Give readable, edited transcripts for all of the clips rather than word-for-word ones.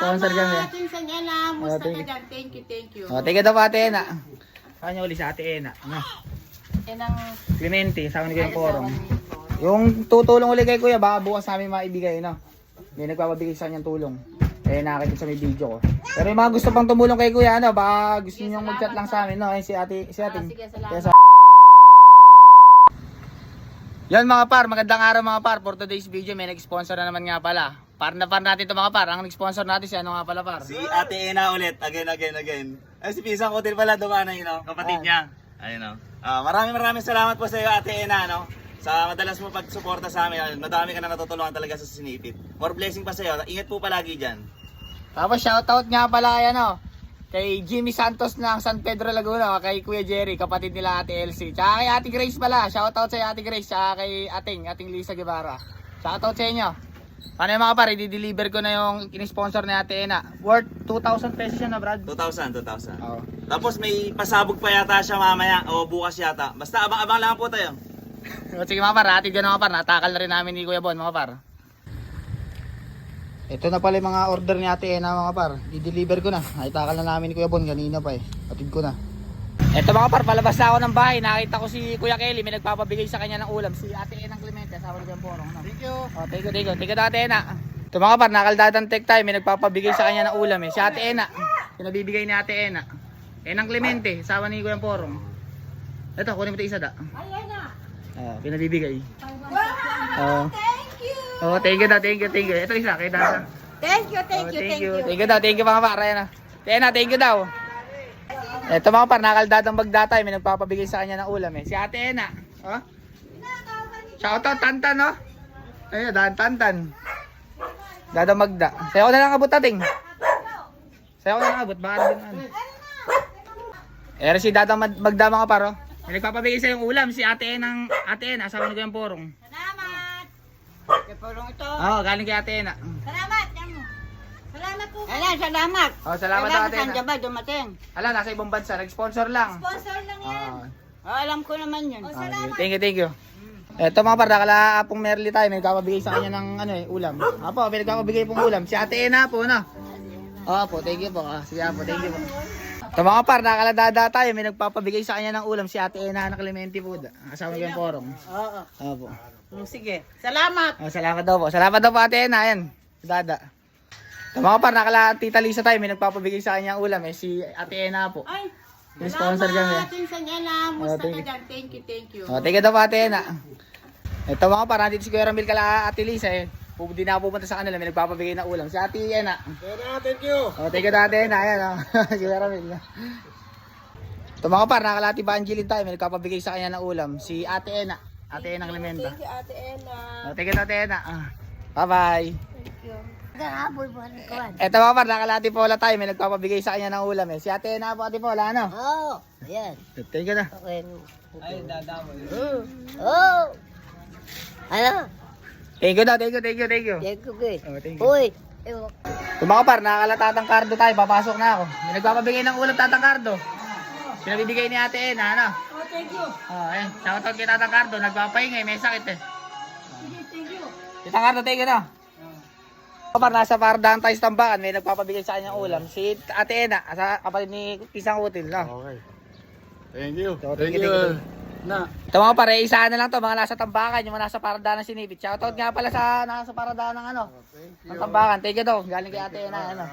sponsor kami. Ating sa Ena, musta ka dyan? Thank you, thank you. Thank you daw po Ate Ena. Kanya uli sa Ate Ena. Enang Clemente, sa amin ko yung porong. Yung tutulong uli kay Kuya, baka bukas namin maibigay, no? May nagpapabigay sa kanyang tulong. Nakikita sa may video ko. Pero yung mga gusto pang tumulong kay Kuya, ano, baka gusto niyo mag-chat lang sa amin, no? Si Ate. sige, salamat. Yan mga par, magandang araw mga par. For today's video, may nag-sponsor na naman nga pala. Par na par natin ito mga par. Ang nag-sponsor natin si ano nga pala par? Si Ate Ena ulit, again. Ay, si Pisang Hotel pala dumanay, no? Kapatid niya. Ayun, no? Maraming salamat po sa iyo, Ate Ena, no? Sa madalas mo pagsuporta sa amin. Madami ka na natutulungan talaga sa Sinipit. More blessing pa sa iyo. Ingat po palagi dyan. Tapos shoutout nga pala yan, no? Kay Jimmy Santos ng San Pedro Laguna, kay Kuya Jerry, kapatid nila Ate Elsie. Tsaka kay Ate Grace pala. Shoutout sa Ate Grace, tsaka kay Ating Lisa Guevara. Shoutout sa inyo. Paano yung mga pare, di-deliver ko na yung in-sponsor ni Ate Ena. Worth 2,000 pesos yan na Brad. 2,000. Oo. Tapos may pasabog pa yata siya mamaya o bukas yata. Basta abang lang po tayo. Sige mga par, hatid ka na mga par. Natakal na rin namin ni Kuya Bon mga par. Ito na pala yung mga order ni Ate Ena mga par. I-deliver ko na. Naitakal na namin ni Kuya Bon kanina pa eh. Hatid ko na. Ito mga par, palabas na ako ng bahay. Nakita ko si Kuya Kelly. May nagpapabigay sa kanya ng ulam. Si Ate Ena Clemente. Asawa ni Kuya Porong. Thank you. Thank you. Thank you Ate Ena. Ito mga par, nakaldadang tech time. May nagpapabigay sa kanya ng ulam eh. Si Ate Ena. Pinabibigay ni Ate Ena. Enang Clemente. Asawa ni Kuya Porong. Ito, kunin mo ito isa da. Ayan na. Pinabibigay. Wow, thank you. Thank you. Ito isa, kay Dada. Thank you. Thank you mga par. Ayan na. Ena, thank you daw. Ito mga par, nakaldadang bagdatay. May nagpapabigay sa kanya ng ulam eh. Si Ate Ena. Shoutout Tantan, no? Ayun, Tantan. Dadang Magda. Sayo ko na lang abot ating. Sayo ko na lang abot. Baka din ano. Si Dadang Magda mga par, oh. May nagpapabigay sa yung ulam. Si Ate Ena, asawa ni Kuya Porong. Salamat. Kay Porong ito. Galing kay Ate Ena. Salamat. Salamat po. Ayan, salamat. Salamat Ate Ena. Saan ba dumating? Ala, nasa ibang bansa. Nag-sponsor lang. Sponsor lang yan. Alam ko naman yun. Salamat. Thank you. Eto mga par, nakala pong Merly tayo. May nagpapabigay sa kanya ng ulam. Apo, may nagpapabigay pong ulam. Si Ate Ena po, no? Opo, thank you po. Sige po, thank you po. Ito mga par, nakaladada tayo. May nagpapabigay sa kanya ng ulam. Si Ate Ena na Clemente po. Asawa ni Kuya Porong. Oo. Opo. Sige. Salamat. Salamat daw po. Salamat daw po Ate Ena. Ayan, Dada. Ito mga par, nakala Tita Lisa tayo. May nagpapabigay sa kanya ng ulam. Si Ate Ena po. Ay, May sponsor kami. ating sa Ena, musta ka dyan? Thank you. Thank you daw po Ate Ena. Ito mga par, nandito si Kuya Ramil kala Ate Lisa eh. Hindi na ako pupunta sa kanila, may nagpapabigay ng ulam. Si Ate Ena. Thank you. Thank you Ate Ena. Ayan si Kuya Ramil. Ito mga par, nakalati ba Angeline tayo, may nagpapabigay sa kanya ng ulam. Si Ate Ena. Ate Ena Clemente. Thank you, Ate Ena. Thank you Ate Ena. Bye bye. Thank you. Ito mga par, nakalati Paula tayo, may nagpapabigay sa kanya ng ulam eh. Si Ate Ena po Ate Paula, ano? Oh, ayan. Thank you na. Okay. Ay, dadamo. Oh. Ano? Thank you daw, thank you. Thank you, Thank you. Uy. Ito mga par, nakakalatang kardo tayo, papasok na ako. May nagpapabigay ng ulam Tatang Cardo. Pinabibigay ni Ate Ena, ano? Oh, thank you. Ayan, shoutout kay Tatang Cardo, nagpapahingay, may sakit eh. Thank you. Tatang Cardo, thank you na. Par, nasa pardahan tayo sa tambakan, may nagpapabigay sa kanyang ulam. Si Ate Ena, kapatid ni Pisang Hotel, no? Okay. Thank you. Thank you. Ito mga pare, isa na lang to, mga nasa tambakan, yung mga nasa paradahan ng Sinipit. Shoutout nga pala sa nasa paradahan ng ng tambakan. Thank you daw, galing kay Ate Ena, ano.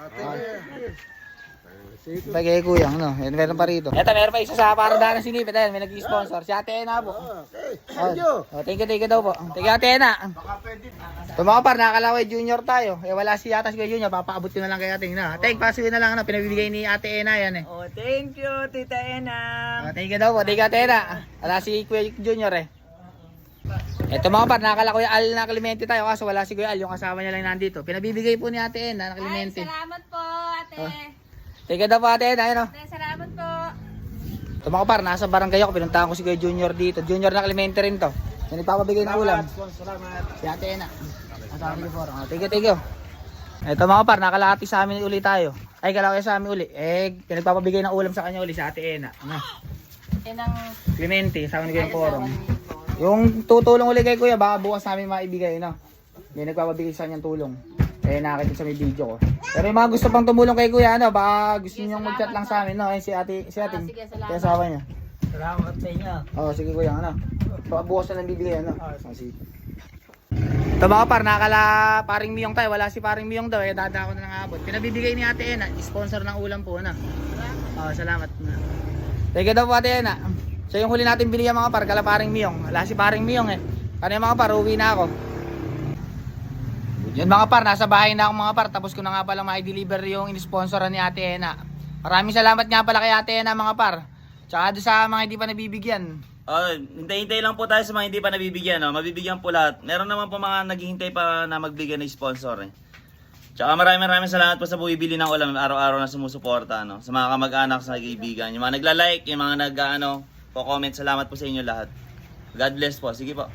Bagay kuya, ano, meron pa rito. Ito, meron pa isa sa paradahan ng Sinipit, ayun, may nag-sponsor. Si Ate Ena po. Thank you daw po. Thank you Ate Ena. Ito mga par, nakalaway junior tayo. Wala si Yatas Kuya Junior, papaabot ko na lang kay Ate Ena. Pasukin na lang, ano, pinabibigay ni Ate Ena yan eh. Oh, thank you, Tita Ena. Thank you daw po, thank you Ate Ena. Wala si Kuya Junior eh. Ito mga par, nakala Kuya Al na Clemente tayo, kaso wala si Kuya Al, yung kasama niya lang nandito. Pinabibigay po ni Ate Ena na Clemente. Salamat po, ate. Thank you daw po Ate Ena, ayun o. Salamat po. Ito mga par, nasa barangay ako, pinuntahan ko si Kuya Junior dito. Junior na Clemente rin to. Yan ipapabigay ng ulam. Salamat. Si Ate Ena. Thank you. Ito mga par, nakalati sa amin uli tayo. Ay, kalaway sa amin uli. Pinagpapabigay ng ulam sa kanya uli si Ate Ena. Enang Clemente, asawa ni Kuya Porong. Yung tutulong uli kay Kuya, baka bukas namin maibigay, no? May nagpapabigay sa kanyang tulong. Kaya nakita sa may video ko. Pero yung mga gusto pang tumulong kay Kuya, ano, baka gusto niyo mag-chat lang sa amin, no? Ayun si ate, sige, salamat. kaya asawa niya. Salamat sa inyo. Oo, sige Kuya, ano. Bukas na lang bibigay, ano. Sige. Ito mga par, nakakala paring Miyong tayo. Wala si paring Miyong daw, dada ako na nangabot. Pinabibigay ni Ate Ena, sponsor ng ulam po, ano. Salamat. Thank you daw po Ate Ena. Siya yung huli natin bili mga par, kala paring Miyong. Wala si paring Miyong eh. Kaya mga par, uwi na ako. Yun mga par, nasa bahay na ako mga par. Tapos ko na nga pala ma-deliver yung in-sponsoran ni Ate Ena. Maraming salamat nga pala kay Ate Ena mga par. Tsaka doon sa mga hindi pa nabibigyan. Hintay-hintay lang po tayo sa mga hindi pa nabibigyan. No? Mabibigyan po lahat. Meron naman po mga naghihintay pa na magbigyan ng sponsor. Eh. Tsaka maraming salamat po sa bumibili ng ulam araw-araw na sumusuporta. No? Sa mga kamag-anak, sa kaibigan. Yung mga nagla-like, yung mga po-comment. Salamat po sa inyo lahat. God bless po. Sige po.